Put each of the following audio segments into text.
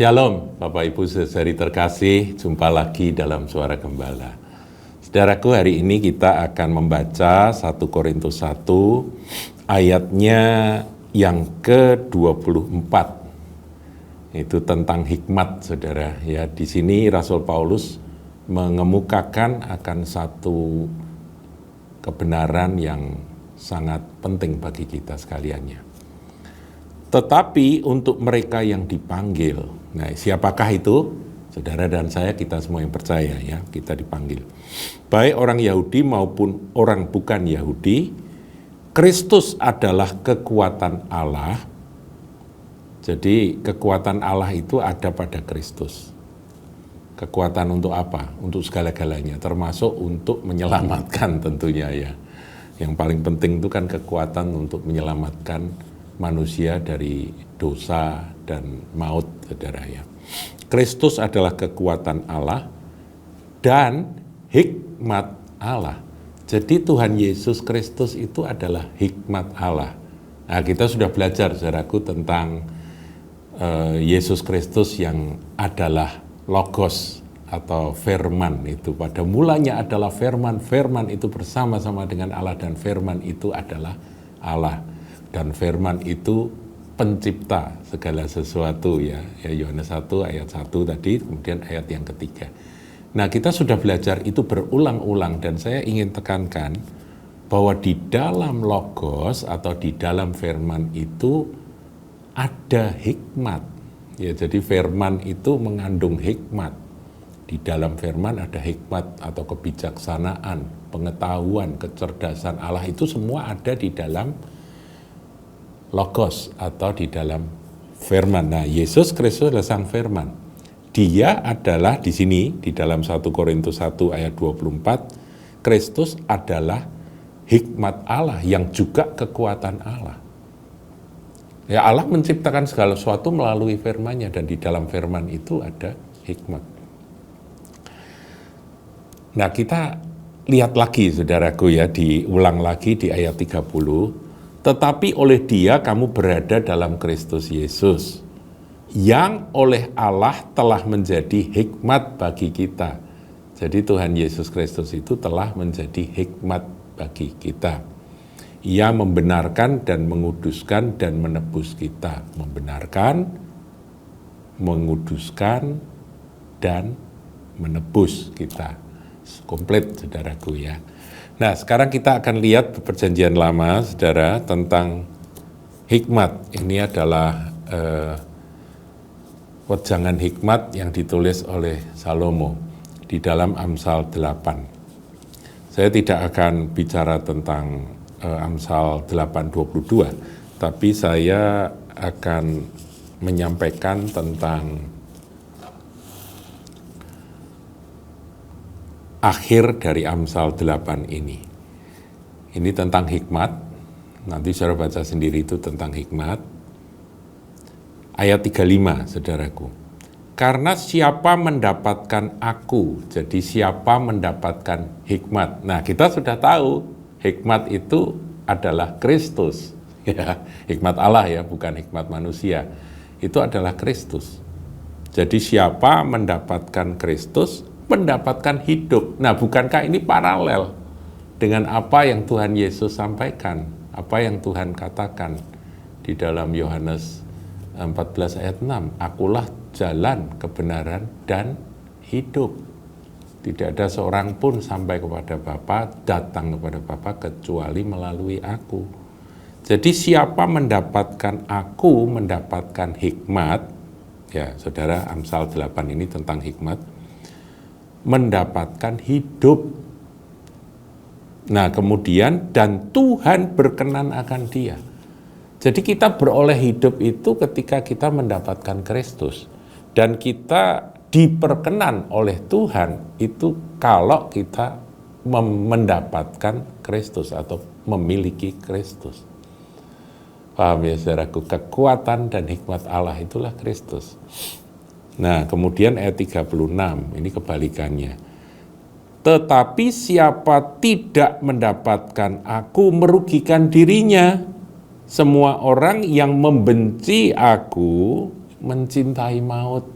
Shalom, Bapak Ibu saudari terkasih, jumpa lagi dalam Suara Gembala. Saudaraku, hari ini kita akan membaca 1 Korintus 1 ayatnya yang ke-24. Itu tentang hikmat, saudara. Ya, di sini Rasul Paulus mengemukakan akan satu kebenaran yang sangat penting bagi kita sekaliannya. Tetapi untuk mereka yang dipanggil, nah siapakah itu? Saudara dan saya, kita semua yang percaya ya, kita dipanggil. Baik orang Yahudi maupun orang bukan Yahudi, Kristus adalah kekuatan Allah. Jadi kekuatan Allah itu ada pada Kristus. Kekuatan untuk apa? Untuk segala-galanya, termasuk untuk menyelamatkan tentunya ya. Yang paling penting itu kan kekuatan untuk menyelamatkan manusia dari dosa dan maut, saudara ya. Kristus adalah kekuatan Allah dan hikmat Allah. Jadi Tuhan Yesus Kristus itu adalah hikmat Allah. Nah, kita sudah belajar, saudaraku, tentang Yesus Kristus yang adalah Logos atau firman itu. Pada mulanya adalah firman, firman itu bersama-sama dengan Allah dan firman itu adalah Allah. Dan firman itu pencipta segala sesuatu ya. Yohanes 1 ayat 1 tadi, kemudian ayat yang ketiga. Nah, kita sudah belajar itu berulang-ulang dan saya ingin tekankan bahwa di dalam Logos atau di dalam firman itu ada hikmat. Ya, jadi firman itu mengandung hikmat. Di dalam firman ada hikmat atau kebijaksanaan, pengetahuan, kecerdasan Allah itu semua ada di dalam Logos atau di dalam firman. Nah, Yesus Kristus adalah sang firman. Dia adalah di sini di dalam 1 Korintus 1 ayat 24, Kristus adalah hikmat Allah yang juga kekuatan Allah. Ya, Allah menciptakan segala sesuatu melalui firman-Nya dan di dalam firman itu ada hikmat. Nah, kita lihat lagi saudaraku ya, diulang lagi di ayat 30. Tetapi oleh Dia kamu berada dalam Kristus Yesus, yang oleh Allah telah menjadi hikmat bagi kita. Jadi Tuhan Yesus Kristus itu telah menjadi hikmat bagi kita. Ia membenarkan dan menguduskan dan menebus kita. Membenarkan, menguduskan, dan menebus kita. Komplit, saudaraku ya. Nah, sekarang kita akan lihat perjanjian lama, saudara, tentang hikmat. Ini adalah wejangan hikmat yang ditulis oleh Salomo di dalam Amsal 8. Saya tidak akan bicara tentang Amsal 8:22, tapi saya akan menyampaikan tentang akhir dari Amsal 8 ini. Ini tentang hikmat. Nanti saudara baca sendiri itu tentang hikmat. Ayat 35, saudaraku. Karena siapa mendapatkan aku, jadi siapa mendapatkan hikmat. Nah, kita sudah tahu hikmat itu adalah Kristus. Ya, hikmat Allah ya, bukan hikmat manusia. Itu adalah Kristus. Jadi siapa mendapatkan Kristus, mendapatkan hidup. Nah, bukankah ini paralel dengan apa yang Tuhan Yesus sampaikan, apa yang Tuhan katakan di dalam Yohanes 14 ayat 6, akulah jalan, kebenaran, dan hidup. Tidak ada seorang pun sampai kepada Bapa, datang kepada Bapa kecuali melalui aku. Jadi siapa mendapatkan aku, mendapatkan hikmat, ya saudara, Amsal 8 ini tentang hikmat, mendapatkan hidup. Nah, kemudian dan Tuhan berkenan akan dia. Jadi kita beroleh hidup itu ketika kita mendapatkan Kristus. Dan kita diperkenan oleh Tuhan itu kalau kita mendapatkan Kristus atau memiliki Kristus. Paham ya saudaraku? Kekuatan dan hikmat Allah itulah Kristus. Nah, kemudian ayat 36, ini kebalikannya. Tetapi siapa tidak mendapatkan aku merugikan dirinya. Semua orang yang membenci aku mencintai maut.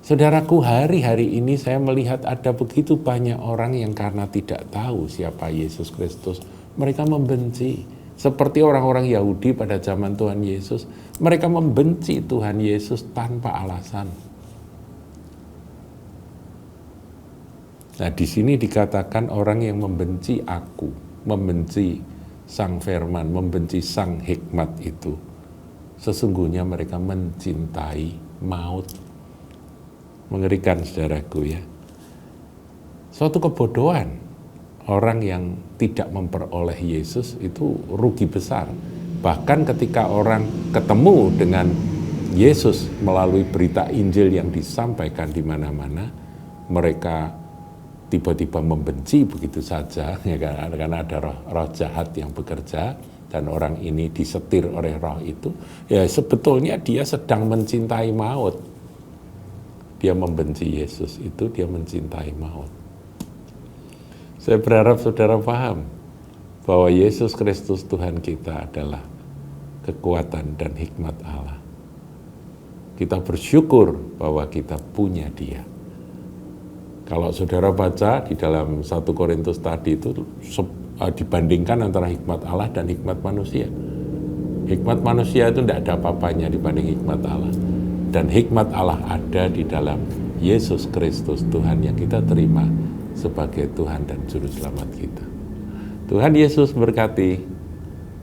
Saudaraku, hari-hari ini saya melihat ada begitu banyak orang yang karena tidak tahu siapa Yesus Kristus, mereka membenci. Seperti orang-orang Yahudi pada zaman Tuhan Yesus, mereka membenci Tuhan Yesus tanpa alasan. Nah, di sini dikatakan orang yang membenci aku, membenci Sang Firman, membenci Sang Hikmat itu, sesungguhnya mereka mencintai maut. Mengerikan, saudaraku ya. Suatu kebodohan orang yang tidak memperoleh Yesus itu rugi besar. Bahkan ketika orang ketemu dengan Yesus melalui berita Injil yang disampaikan di mana-mana, mereka tiba-tiba membenci begitu saja, ya, karena ada roh jahat yang bekerja dan orang ini disetir oleh roh itu. Ya sebetulnya dia sedang mencintai maut. Dia membenci Yesus itu, dia mencintai maut. Saya berharap saudara paham bahwa Yesus Kristus Tuhan kita adalah kekuatan dan hikmat Allah. Kita bersyukur bahwa kita punya Dia. Kalau saudara baca di dalam 1 Korintus tadi itu dibandingkan antara hikmat Allah dan hikmat manusia. Hikmat manusia itu tidak ada apa-apanya dibanding hikmat Allah. Dan hikmat Allah ada di dalam Yesus Kristus Tuhan yang kita terima sebagai Tuhan dan Juru Selamat kita. Tuhan Yesus berkati.